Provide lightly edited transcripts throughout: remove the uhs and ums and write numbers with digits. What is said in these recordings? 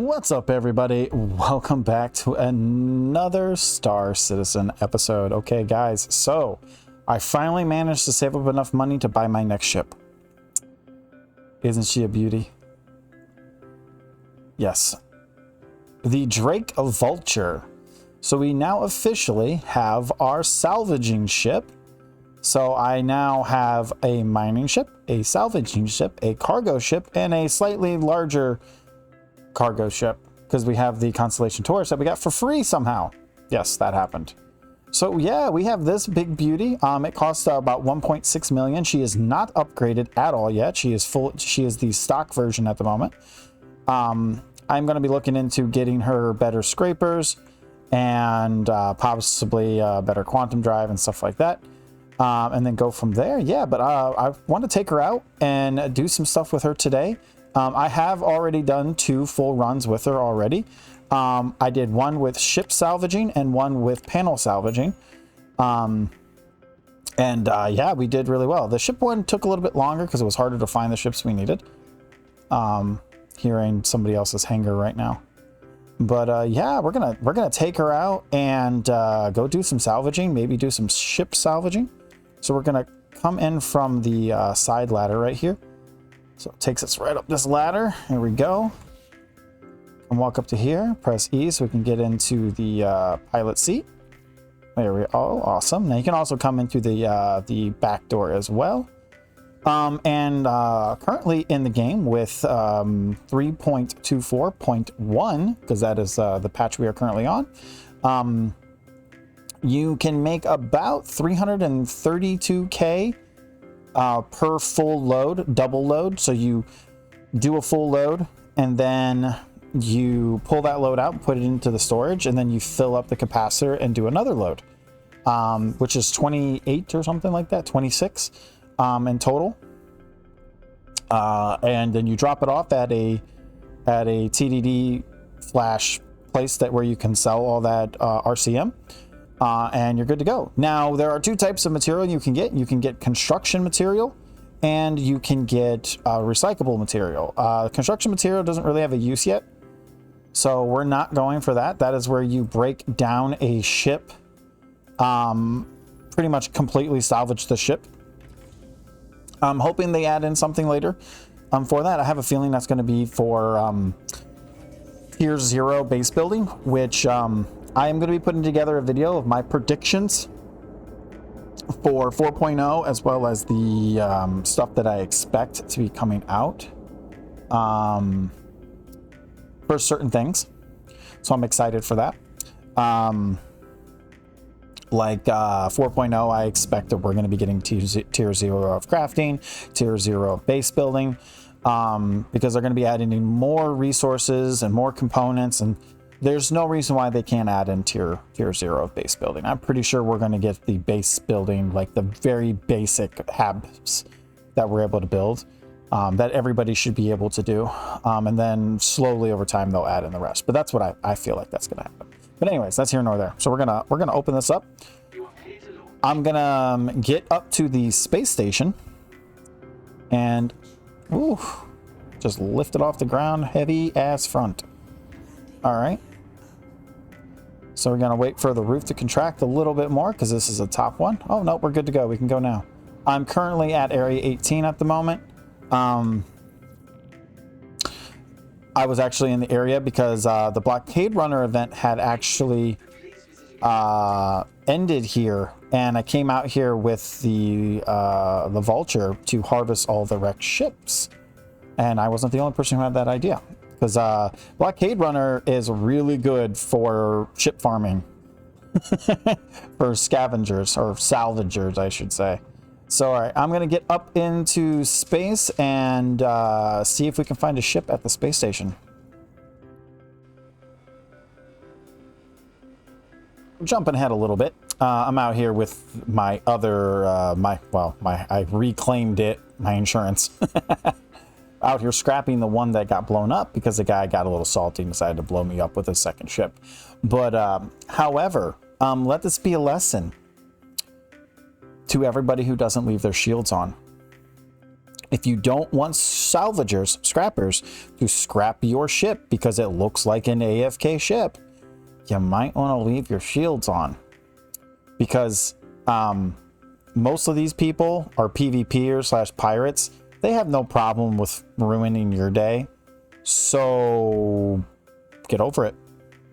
What's up, everybody? Welcome back to another Star Citizen episode. Okay, guys, so I finally managed to save up enough money to buy my next ship. Isn't she a beauty? Yes. The Drake Vulture. So we now officially have our salvaging ship. So I now have a mining ship, a salvaging ship, a cargo ship, and a slightly larger cargo ship, because we have the Constellation Taurus that we got for free somehow. Yes, that happened. So yeah, we have this big beauty. It costs about 1.6 million. She is not upgraded at all yet. She is full. She is the stock version at the moment. I'm going to be looking into getting her better scrapers and possibly better quantum drive and stuff like that. And then go from there. Yeah, but I want to take her out and do some stuff with her today. I have already done 2 full runs with her already. I did one with ship salvaging and one with panel salvaging. Yeah, we did really well. The ship one took a little bit longer because it was harder to find the ships we needed. Hearing somebody else's hangar right now. But yeah, we're gonna take her out and go do some salvaging, maybe do some ship salvaging. So we're gonna come in from the side ladder right here. So it takes us right up this ladder. Here we go. And walk up to here, press E so we can get into the pilot seat. There we go. Oh, awesome. Now you can also come into the back door as well. Currently in the game with 3.24.1, because that is the patch we are currently on, you can make about 332k per full load, double load. So you do a full load and then you pull that load out, put it into the storage, and then you fill up the capacitor and do another load, which is 28 or something like that, 26 in total. And then you drop it off at a TDD flash place where you can sell all that RCM. And you're good to go. Now, there are 2 types of material you can get. You can get construction material and you can get recyclable material. Construction material doesn't really have a use yet, so we're not going for that. That is where you break down a ship, pretty much completely salvage the ship. I'm hoping they add in something later for that. I have a feeling that's going to be for Tier 0 base building, which I am going to be putting together a video of my predictions for 4.0, as well as the stuff that I expect to be coming out for certain things. So I'm excited for that. Like 4.0, I expect that we're going to be getting tier 0 of crafting, tier 0 of base building, because they're going to be adding in more resources and more components, and there's no reason why they can't add in tier 0 of base building. I'm pretty sure we're going to get the base building, like the very basic habs that we're able to build, that everybody should be able to do. And then slowly over time, they'll add in the rest. But that's what I feel like that's going to happen. But anyways, that's here nor there. So we're gonna open this up. I'm gonna get up to the space station and just lift it off the ground, heavy ass front. All right. So we're gonna wait for the roof to contract a little bit more because this is a top one. Oh no, we're good to go. We can go now. I'm currently at area 18 at the moment. I was actually in the area because the Blockade Runner event had actually ended here, and I came out here with the Vulture to harvest all the wrecked ships, and I wasn't the only person who had that idea, because Blockade Runner is really good for ship farming, for scavengers or salvagers, I should say. So, all right, I'm going to get up into space and see if we can find a ship at the space station. Jumping ahead a little bit. I'm out here with my other, I reclaimed it, my insurance. Out here scrapping the one that got blown up because the guy got a little salty and decided to blow me up with a second ship. But, however, let this be a lesson to everybody who doesn't leave their shields on. If you don't want salvagers, scrappers, to scrap your ship because it looks like an AFK ship, you might want to leave your shields on. Because most of these people are PvPers / pirates. They have no problem with ruining your day. So get over it.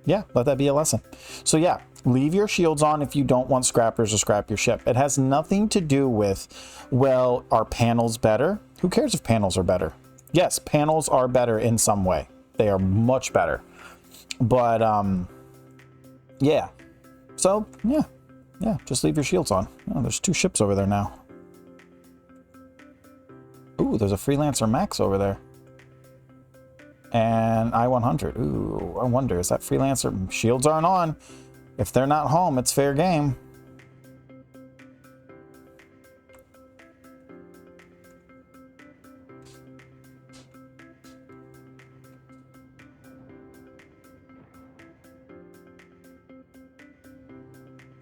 Yeah, let that be a lesson. So yeah, leave your shields on if you don't want scrappers to scrap your ship. It has nothing to do with, well, are panels better? Who cares if panels are better? Yes, panels are better in some way. They are much better. But yeah. So yeah, just leave your shields on. Oh, there's 2 ships over there now. Ooh, there's a Freelancer Max over there. And I-100. Ooh, I wonder, is that Freelancer? Shields aren't on. If they're not home, it's fair game.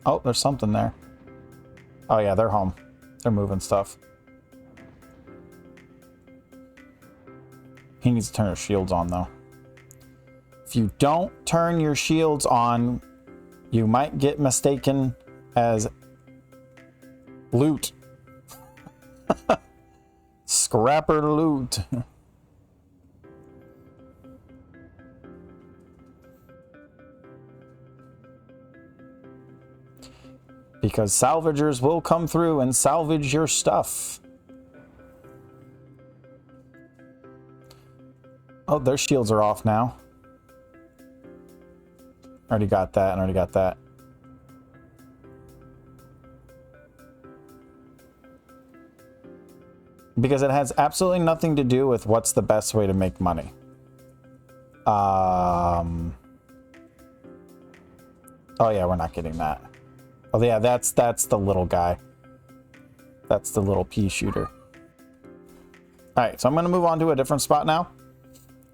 Oh, there's something there. Oh yeah, they're home. They're moving stuff. He needs to turn his shields on, though. If you don't turn your shields on, you might get mistaken as loot. Scrapper loot. Because salvagers will come through and salvage your stuff. Oh, their shields are off now. Already got that, and already got that. Because it has absolutely nothing to do with what's the best way to make money. Oh yeah, we're not getting that. Oh yeah, that's the little guy. That's the little pea shooter. Alright, so I'm going to move on to a different spot now.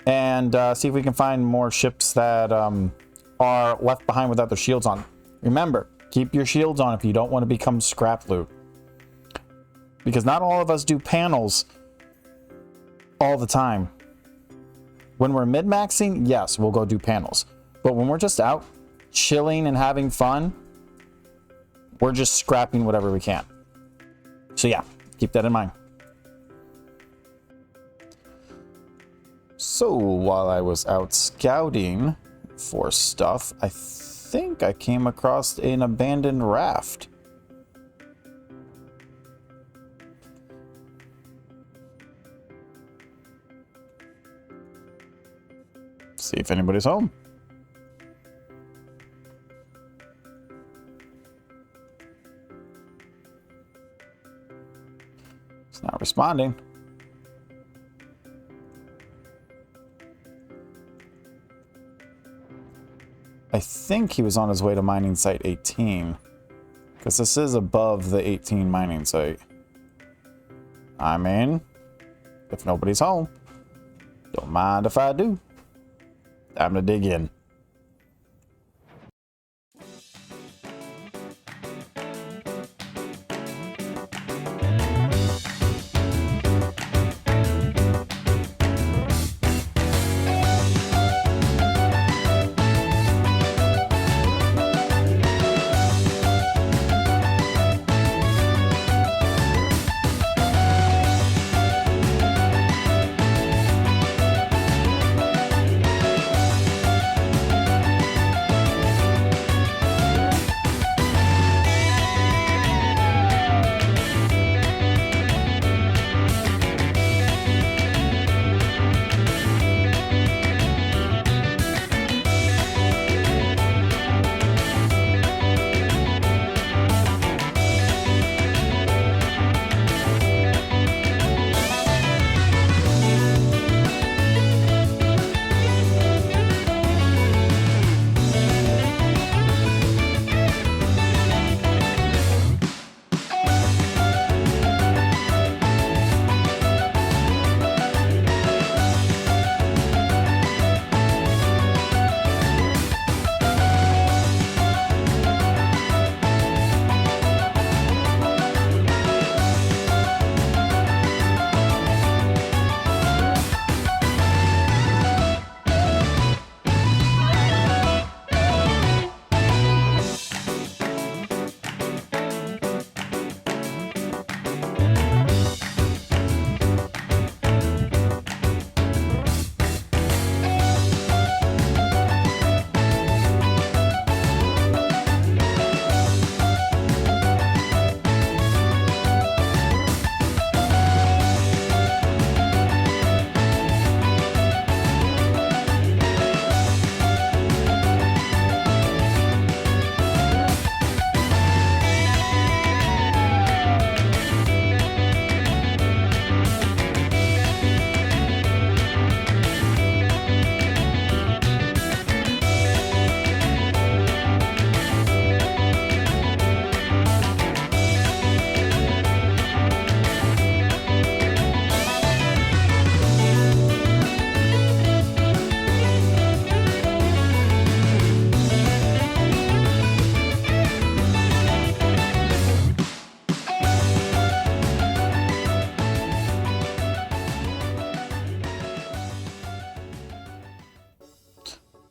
And see if we can find more ships that are left behind without their shields on. Remember, keep your shields on if you don't want to become scrap loot. Because not all of us do panels all the time. When we're mid-maxing, yes, we'll go do panels. But when we're just out chilling and having fun, we're just scrapping whatever we can. So yeah, keep that in mind. So while I was out scouting for stuff, I think I came across an abandoned raft. See if anybody's home. It's not responding. I think he was on his way to mining site 18. Because this is above the 18 mining site. I mean, if nobody's home, don't mind if I do. Time to dig in.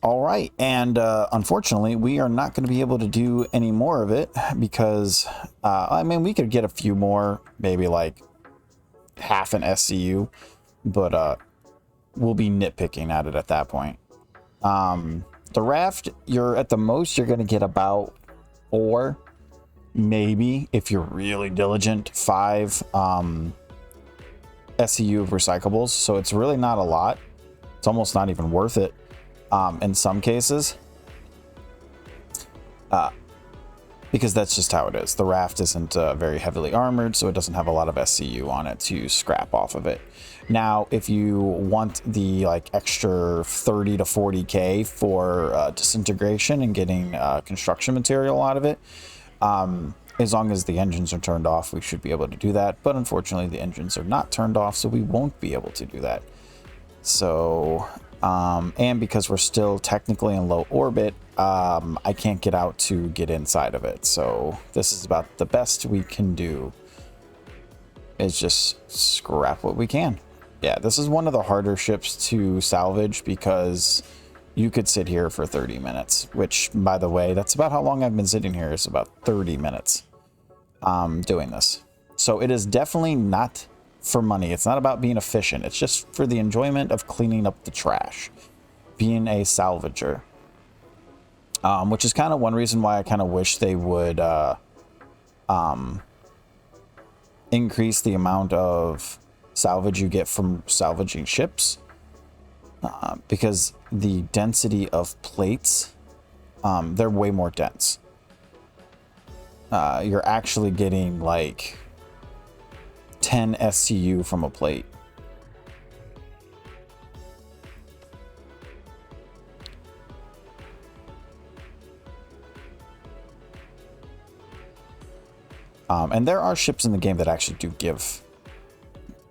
All right, and unfortunately, we are not going to be able to do any more of it because, I mean, we could get a few more, maybe like half an SCU, but we'll be nitpicking at it at that point. The raft, you're at the most, you're going to get about 4, maybe, if you're really diligent, 5 SCU of recyclables, so it's really not a lot. It's almost not even worth it. In some cases, because that's just how it is. The raft isn't very heavily armored, so it doesn't have a lot of SCU on it to scrap off of it. Now, if you want the like extra 30 to 40k for disintegration and getting construction material out of it, as long as the engines are turned off, we should be able to do that. But unfortunately, the engines are not turned off, so we won't be able to do that. So, and because we're still technically in low orbit, I can't get out to get inside of it. So this is about the best we can do, is just scrap what we can. Yeah, this is one of the harder ships to salvage because you could sit here for 30 minutes, which, by the way, that's about how long I've been sitting here, is about 30 minutes doing this. So it is definitely not for money. It's not about being efficient. It's just for the enjoyment of cleaning up the trash, being a salvager, which is kind of one reason why I kind of wish they would increase the amount of salvage you get from salvaging ships, because the density of plates, they're way more dense. You're actually getting like 10 SCU from a plate. And there are ships in the game that actually do give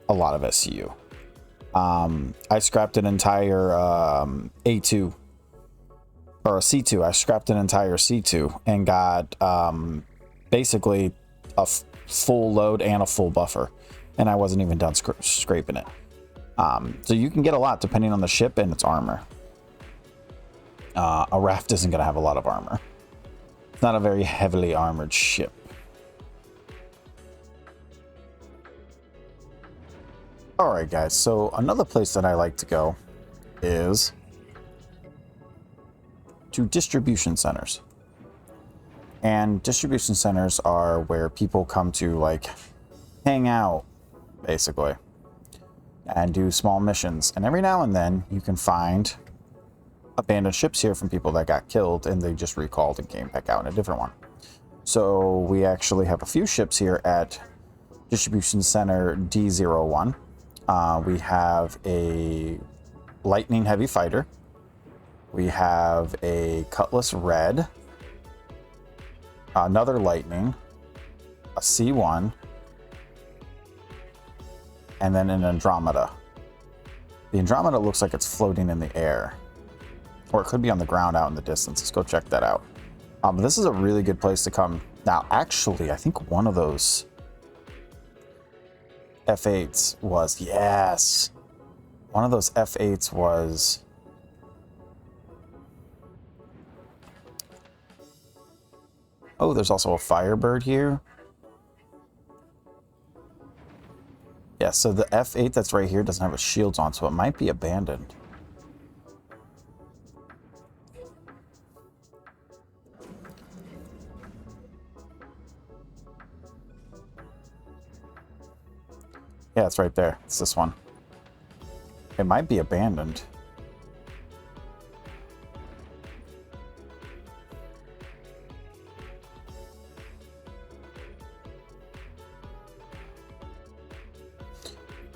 a lot of SCU. I scrapped an entire A2 or a C2. I scrapped an entire C2 and got basically a full load and a full buffer, and I wasn't even done scraping it. So you can get a lot depending on the ship and its armor. A raft isn't going to have a lot of armor. It's not a very heavily armored ship. All right, guys, so another place that I like to go is to distribution centers. And distribution centers are where people come to, like, hang out, basically, and do small missions. And every now and then you can find abandoned ships here from people that got killed and they just recalled and came back out in a different one. So we actually have a few ships here at Distribution Center D01. We have a Lightning Heavy Fighter. We have a Cutlass Red. Another Lightning. A C1. And then an Andromeda. The Andromeda looks like it's floating in the air. Or it could be on the ground out in the distance. Let's go check that out. This is a really good place to come. Now, actually, I think one of those F8s was, yes, one of those F8s was, oh, there's also a Firebird here. Yeah, so the F8 that's right here doesn't have a shields on, so it might be abandoned. Yeah, it's right there. It's this one. It might be abandoned.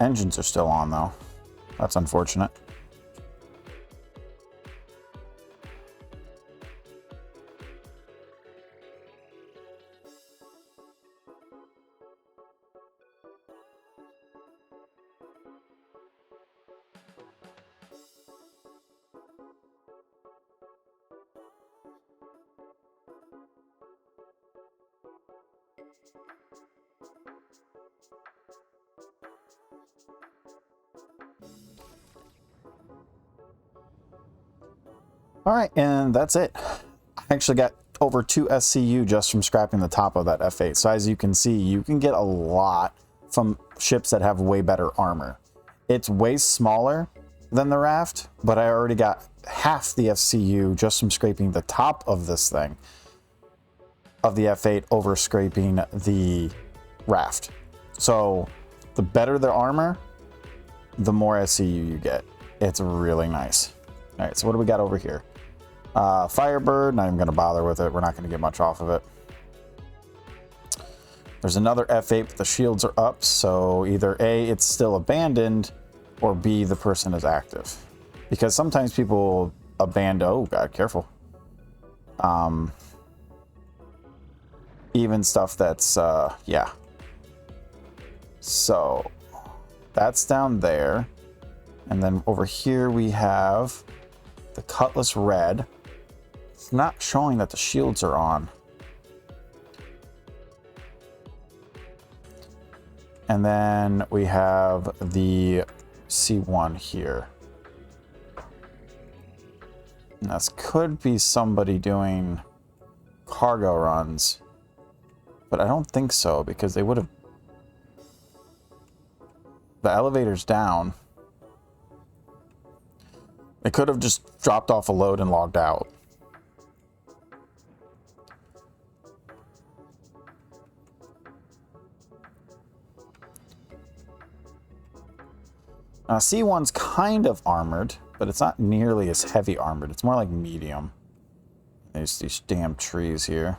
Engines are still on, though. That's unfortunate. All right, and that's it. I actually got over 2 SCU just from scrapping the top of that F8. So as you can see, you can get a lot from ships that have way better armor. It's way smaller than the raft, but I already got half the SCU just from scraping the top of this thing, of the F8 over scraping the raft. So the better the armor, the more SCU you get. It's really nice. All right, so what do we got over here? Firebird, not even going to bother with it. We're not going to get much off of it. There's another F8, but the shields are up, so either A, it's still abandoned, or B, the person is active. Because sometimes people abandon, oh god, careful. Even stuff that's, yeah. So, that's down there. And then over here we have the Cutlass Red. It's not showing that the shields are on. And then we have the C1 here. And this could be somebody doing cargo runs, but I don't think so because they would have... The elevator's down. They could have just dropped off a load and logged out. C1's kind of armored, but it's not nearly as heavy armored. It's more like medium. There's these damn trees here.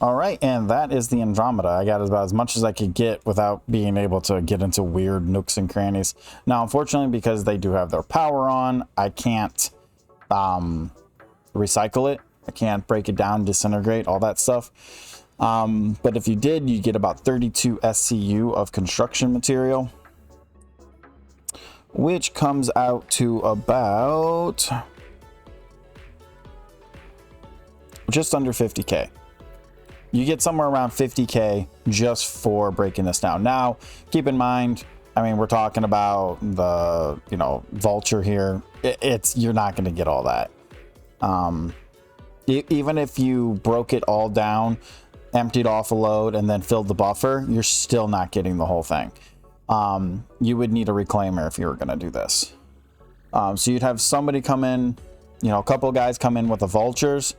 All right, and that is the Andromeda. I got about as much as I could get without being able to get into weird nooks and crannies. Now, unfortunately, because they do have their power on, I can't recycle it. I can't break it down, disintegrate, all that stuff. But if you did, you get about 32 SCU of construction material, which comes out to about just under 50K. You get somewhere around 50K just for breaking this down. Now, keep in mind, I mean, we're talking about the, Vulture here. You're not going to get all that. Even if you broke it all down, emptied off a load, and then filled the buffer, you're still not getting the whole thing. You would need a reclaimer if you were going to do this. So you'd have somebody come in, a couple of guys come in with the Vultures,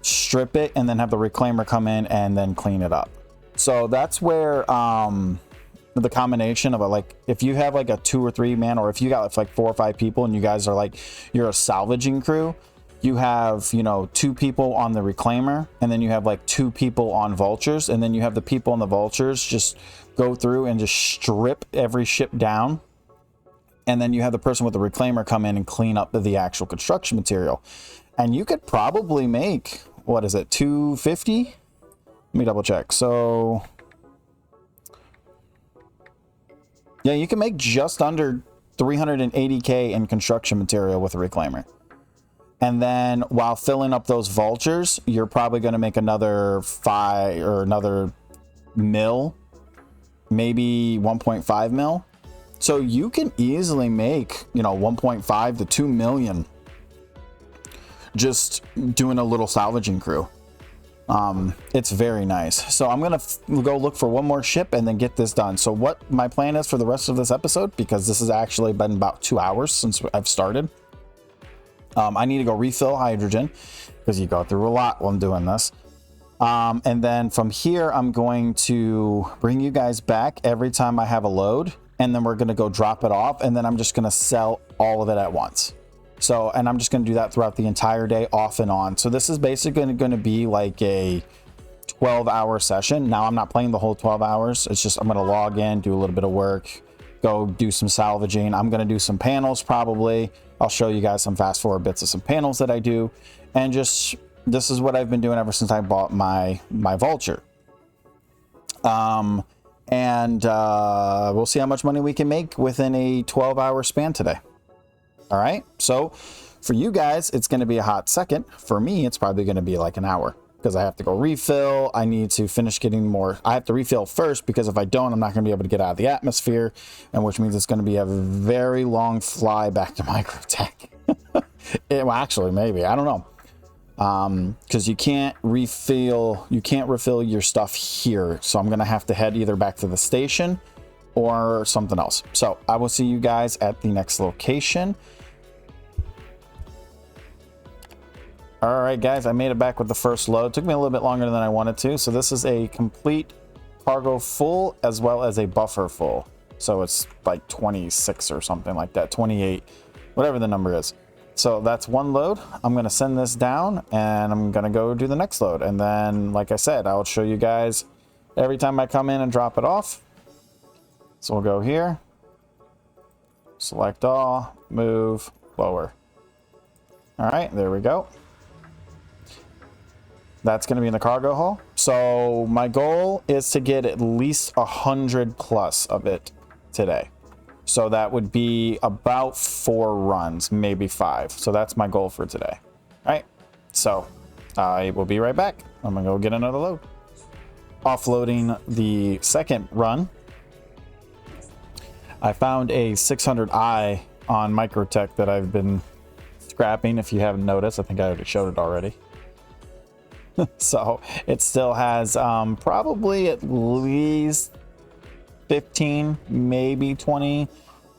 strip it, and then have the reclaimer come in and then clean it up. So that's where the combination of if you have like a 2 or 3 man, or if you got like 4 or 5 people and you guys are you're a salvaging crew, you have 2 people on the reclaimer, and then you have 2 people on Vultures, and then you have the people on the Vultures just go through and just strip every ship down, and then you have the person with the reclaimer come in and clean up the actual construction material. And you could probably make, what is it, 250? Let me double check. So, yeah, you can make just under 380K in construction material with a reclaimer. And then while filling up those Vultures, you're probably going to make another 5 or another mil, maybe 1.5 mil. So you can easily make, 1.5 to 2 million just doing a little salvaging crew. It's very nice. So I'm gonna go look for one more ship and then get this done. So what my plan is for the rest of this episode, because this has actually been about 2 hours since I've started, I need to go refill hydrogen because you go through a lot while I'm doing this. And then from here, I'm going to bring you guys back every time I have a load, and then we're going to go drop it off, and then I'm just going to sell all of it at once. So, and I'm just going to do that throughout the entire day, off and on. So this is basically going to be like a 12-hour session. Now I'm not playing the whole 12 hours. It's just I'm going to log in, do a little bit of work, go do some salvaging. I'm going to do some panels probably. I'll show you guys some fast forward bits of some panels that I do, and just this is what I've been doing ever since I bought my Vulture. We'll see how much money we can make within a 12-hour span today. All right, so for you guys, it's going to be a hot second. For me, it's probably going to be like an hour because I have to go refill. I need to finish getting more. I have to refill first because if I don't, I'm not going to be able to get out of the atmosphere, and which means it's going to be a very long fly back to microtech. Well, actually, maybe, I don't know. Because you can't refill your stuff here. So I'm going to have to head either back to the station or something else. So I will see you guys at the next location. All right, guys, I made it back with the first load. It took me a little bit longer than I wanted to. So this is a complete cargo full as well as a buffer full. So it's like 26 or something like that, 28, whatever the number is. So that's one load. I'm going to send this down and I'm going to go do the next load. And then, like I said, I'll show you guys every time I come in and drop it off. So we'll go here, select all, move, lower. All right, there we go. That's going to be in the cargo hull. So my goal is to get at least 100 plus of it today. So that would be about 4 runs, maybe 5. So that's my goal for today. All right, so I will be right back. I'm gonna go get another load. Offloading the second run. I found a 600i on Microtech that I've been scrapping. If you haven't noticed, I think I already showed it already. So it still has probably at least 15, maybe 20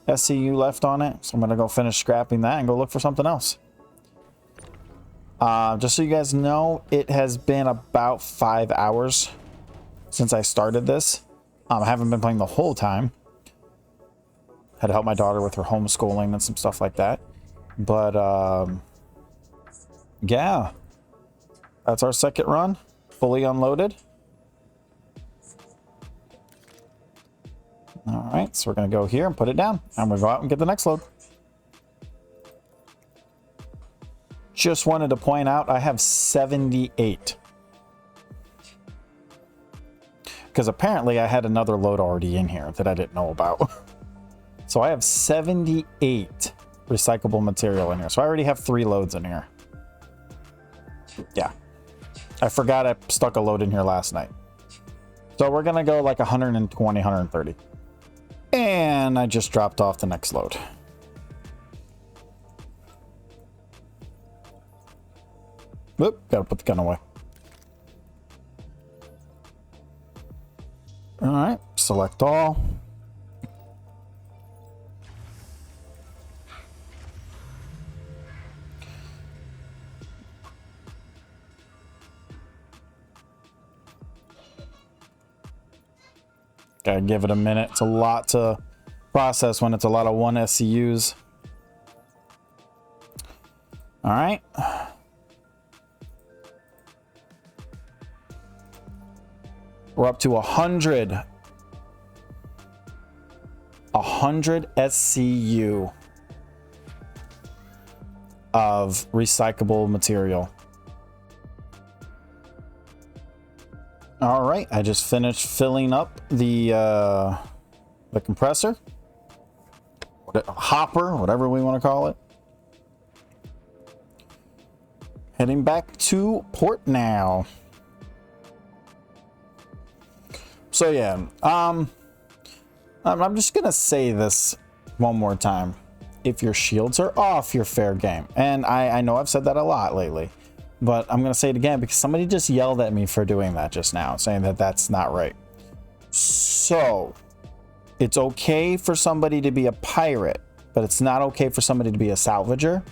SCU left on it. So I'm going to go finish scrapping that and go look for something else. Just so you guys know, it has been about 5 hours since I started this. I haven't been playing the whole time. Had to help my daughter with her homeschooling and some stuff like that. But yeah, that's our second run, fully unloaded. All right, so we're going to go here and put it down. I'm going to go out and get the next load. Just wanted to point out I have 78. Because apparently I had another load already in here that I didn't know about. So I have 78 recyclable material in here. So I already have 3 loads in here. Yeah. I forgot I stuck a load in here last night. So we're going to go like 120, 130. And I just dropped off the next load. Whoop, gotta put the gun away. All right, select all. Gotta give it a minute. It's a lot to process when it's a lot of 1 SCUs. All right. We're up to 100 SCU of recyclable material. All right, I just finished filling up the compressor, hopper, whatever we want to call it. Heading back to port now. So yeah, I'm just gonna say this one more time. If your shields are off, you're fair game. And I know I've said that a lot lately, but I'm going to say it again because somebody just yelled at me for doing that just now, saying that that's not right. So it's okay for somebody to be a pirate, but it's not okay for somebody to be a salvager.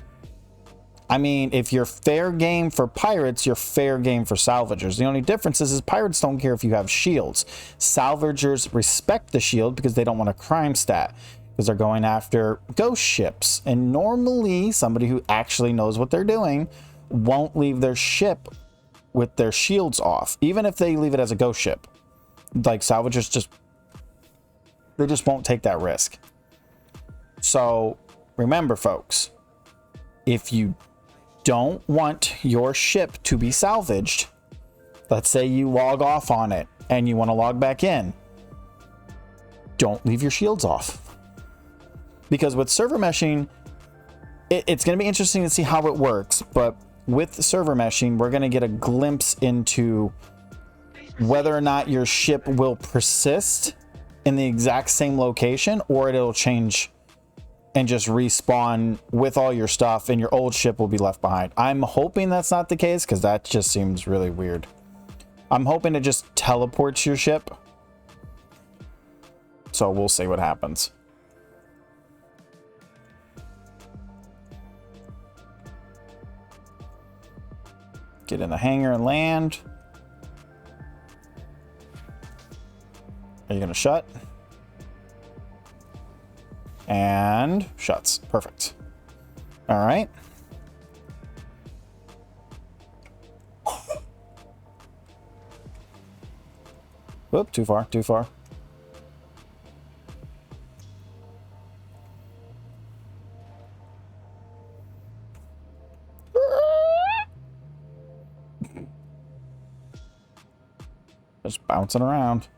I mean, if you're fair game for pirates, you're fair game for salvagers. The only difference is pirates don't care if you have shields. Salvagers respect the shield because they don't want a crime stat, because they're going after ghost ships. And normally somebody who actually knows what they're doing won't leave their ship with their shields off, even if they leave it as a ghost ship. Like salvagers they just won't take that risk. So remember, folks, if you don't want your ship to be salvaged, let's say you log off on it and you want to log back in, don't leave your shields off. Because with server meshing, it's going to be interesting to see how it works, but with server meshing, we're going to get a glimpse into whether or not your ship will persist in the exact same location, or it'll change and just respawn with all your stuff and your old ship will be left behind. I'm hoping that's not the case, because that just seems really weird. I'm hoping it just teleports your ship. So we'll see what happens. Get in the hangar and land. Are you going to shut? And shuts. Perfect. All right. Whoop, too far, too far. Just bouncing around.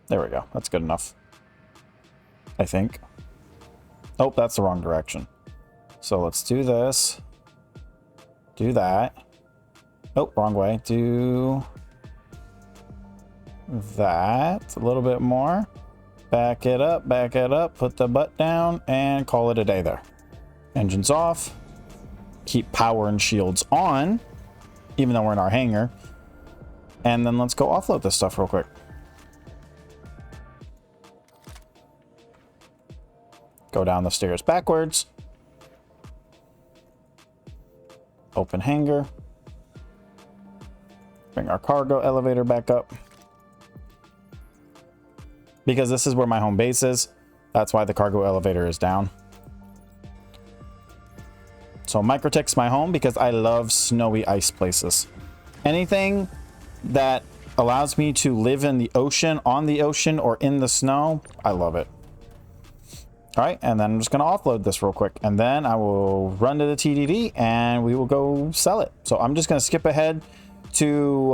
There we go. That's good enough, I think. Oh, that's the wrong direction. So let's do this. Do that. Oh, wrong way. Do that. A little bit more. Back it up, put the butt down, and call it a day there. Engines off. Keep power and shields on, even though we're in our hangar. And then let's go offload this stuff real quick. Go down the stairs backwards. Open hangar. Bring our cargo elevator back up. Because this is where my home base is. That's why the cargo elevator is down. So Microtech's my home because I love snowy ice places. Anything that allows me to live in the ocean, on the ocean, or in the snow, I love it. All right, and then I'm just going to offload this real quick, and then I will run to the TDD and we will go sell it. So I'm just going to skip ahead to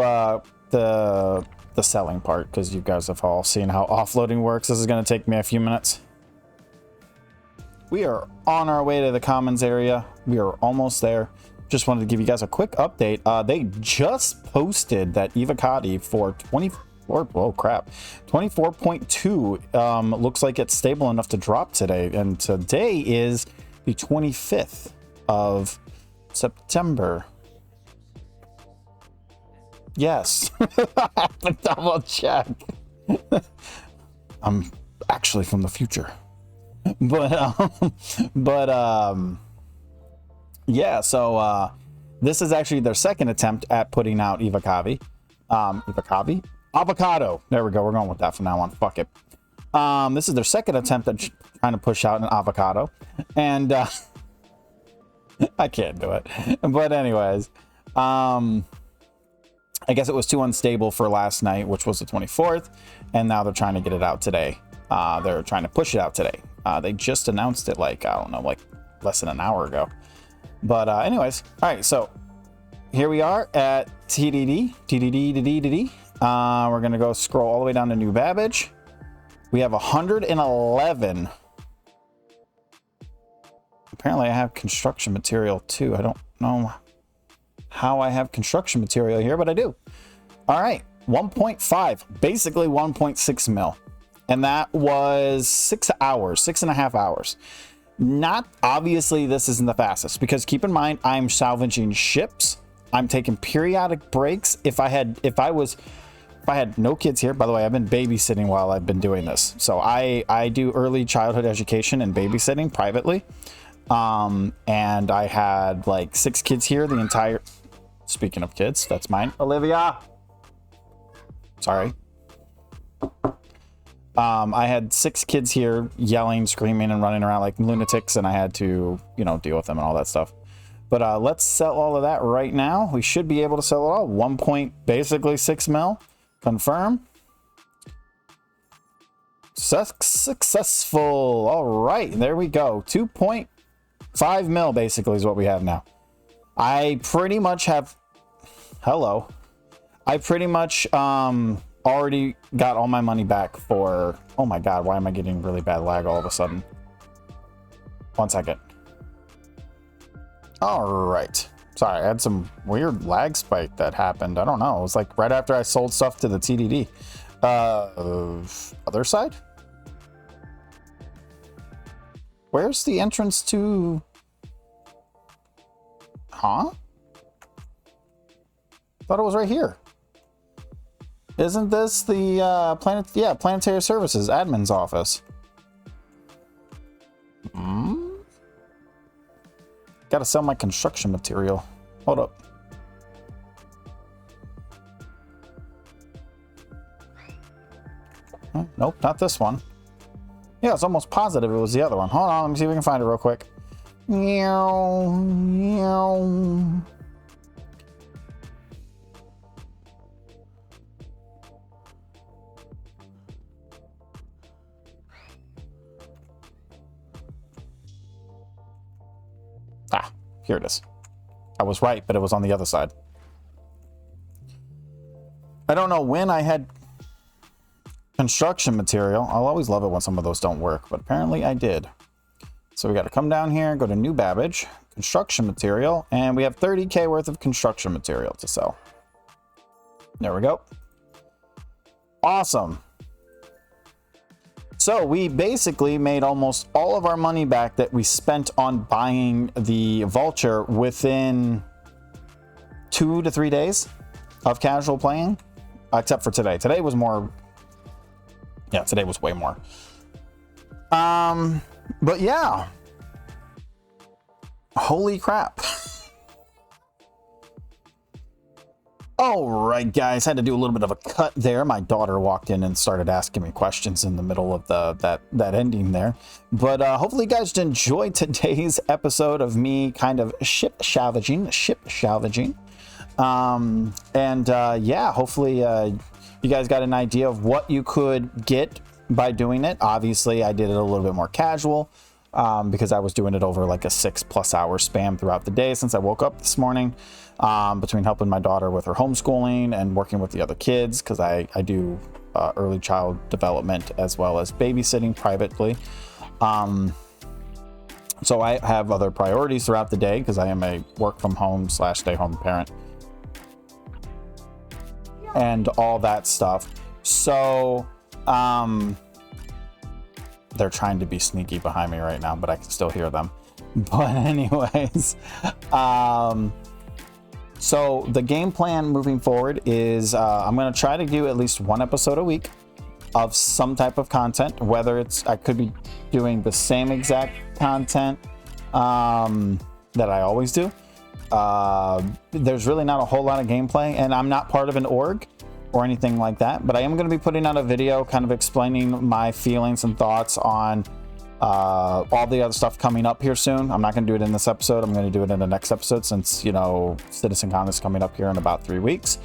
the selling part, because you guys have all seen how offloading works. This is going to take me a few minutes. We are on our way to the commons area. We are almost there. Just wanted to give you guys a quick update. They just posted that Evocati for 24.2 looks like it's stable enough to drop today, and today is the 25th of September. Yes. I have to double check. I'm actually from the future, but yeah, so this is actually their second attempt at putting out avocado. There we go. We're going with that from now on. Fuck it. This is their second attempt at trying to push out an avocado, and I can't do it. But anyways, I guess it was too unstable for last night, which was the 24th, and now they're trying to get it out today. They're trying to push it out today. They just announced it like, I don't know, like less than an hour ago. But anyways, all right, so here we are at TDD. We're going to go scroll all the way down to New Babbage. We have 111. Apparently I have construction material too. I don't know how I have construction material here, but I do. All right, 1.5, basically 1.6 mil. And that was 6 hours, 6.5 hours. Not obviously this isn't the fastest, because keep in mind I'm salvaging ships. I'm taking periodic breaks. If I had no kids here, by the way, I've been babysitting while I've been doing this. So I do early childhood education and babysitting privately. And I had like 6 kids here the entire, speaking of kids, that's mine. Olivia. Sorry. I had 6 kids here yelling, screaming, and running around like lunatics, and I had to, you know, deal with them and all that stuff. But let's sell all of that right now. We should be able to sell it all. 1 point, basically 6 mil. Confirm. Successful. All right, there we go. 2.5 mil basically is what we have now. I pretty much have, hello. I pretty much already got all my money back for, oh my god, why am I getting really bad lag all of a sudden? 1 second. All right. Sorry, I had some weird lag spike that happened. I don't know. It was like right after I sold stuff to the TDD. Other side? Where's the entrance to... Huh? Thought it was right here. Isn't this the Planetary Services admin's office? Gotta sell my construction material. Hold up. Nope, not this one. Yeah, it's almost positive it was the other one. Hold on, let me see if we can find it real quick. Meow, meow. Ah, here it is. I was right, but it was on the other side. I don't know when I had construction material. I'll always love it when some of those don't work, but apparently I did. So we got to come down here, go to New Babbage, construction material, and we have 30K worth of construction material to sell. There we go. Awesome. So we basically made almost all of our money back that we spent on buying the Vulture within 2 to 3 days of casual playing, except for today. Today was more. Yeah, today was way more. But yeah. Holy crap. All right, guys, had to do a little bit of a cut there. My daughter walked in and started asking me questions in the middle of that ending there. But hopefully you guys enjoyed today's episode of me kind of ship salvaging. Yeah, hopefully you guys got an idea of what you could get by doing it. Obviously, I did it a little bit more casual because I was doing it over like a 6+ hour span throughout the day since I woke up this morning. Between helping my daughter with her homeschooling and working with the other kids, because I do early child development as well as babysitting privately. So I have other priorities throughout the day because I am a work from home / stay home parent and all that stuff. So they're trying to be sneaky behind me right now, but I can still hear them. But anyways, so the game plan moving forward is I'm going to try to do at least 1 episode a week of some type of content, whether it's, I could be doing the same exact content that I always do. There's really not a whole lot of gameplay, and I'm not part of an org or anything like that, but I am going to be putting out a video kind of explaining my feelings and thoughts on all the other stuff coming up here soon. I'm not going to do it in this episode. I'm going to do it in the next episode since, you know, CitizenCon is coming up here in about 3 weeks.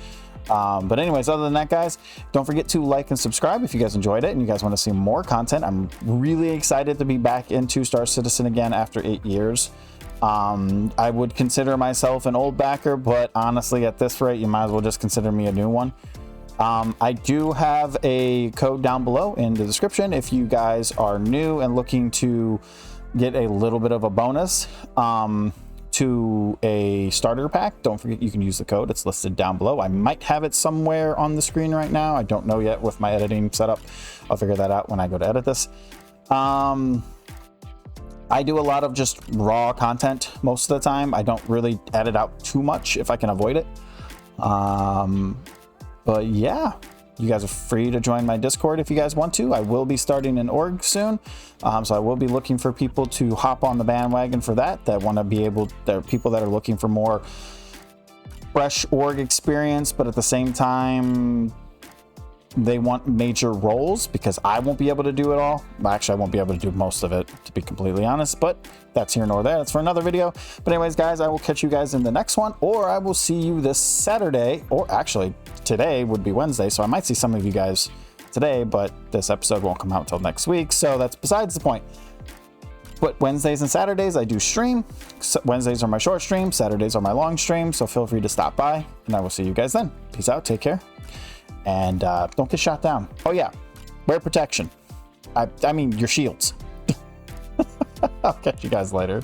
But anyways, other than that, guys, don't forget to like and subscribe if you guys enjoyed it and you guys want to see more content. I'm really excited to be back into Star Citizen again after 8 years. I would consider myself an old backer, but honestly, at this rate, you might as well just consider me a new one. I do have a code down below in the description if you guys are new and looking to get a little bit of a bonus to a starter pack. Don't forget you can use the code. It's listed down below. I might have it somewhere on the screen right now. I don't know yet with my editing setup. I'll figure that out when I go to edit this. I do a lot of just raw content most of the time. I don't really edit out too much if I can avoid it. But yeah, you guys are free to join my Discord if you guys want to. I will be starting an org soon. So I will be looking for people to hop on the bandwagon for that want to be able, there are people that are looking for more fresh org experience, but at the same time, they want major roles, because I won't be able to do it all. Actually, I won't be able to do most of it, to be completely honest, but that's here nor there. That's for another video. But anyways, guys, I will catch you guys in the next one, or I will see you this Saturday, or actually today would be Wednesday, so I might see some of you guys today, but this episode won't come out until next week, so that's besides the point. But Wednesdays and Saturdays I do stream. So Wednesdays are my short stream, Saturdays are my long stream, so feel free to stop by, and I will see you guys then. Peace out, take care. And don't get shot down. Oh yeah, wear protection. I mean your shields. I'll catch you guys later.